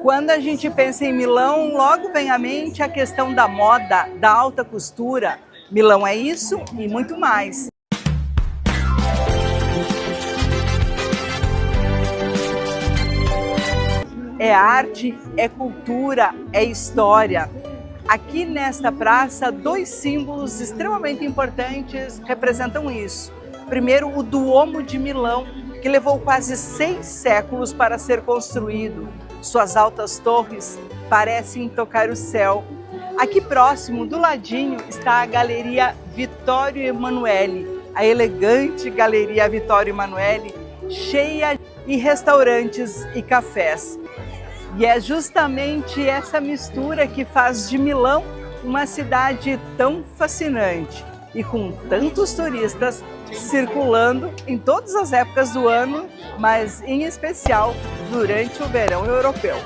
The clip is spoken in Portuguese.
Quando a gente pensa em Milão, logo vem à mente a questão da moda, da alta costura. Milão é isso e muito mais. É arte, é cultura, é história. Aqui nesta praça, dois símbolos extremamente importantes representam isso. Primeiro, o Duomo de Milão, que levou quase 6 séculos para ser construído. Suas altas torres parecem tocar o céu. Aqui próximo, do ladinho, está a Galeria Vittorio Emanuele, a elegante Galeria Vittorio Emanuele, cheia de restaurantes e cafés. E é justamente essa mistura que faz de Milão uma cidade tão fascinante e com tantos turistas circulando em todas as épocas do ano, mas em especial durante o verão europeu.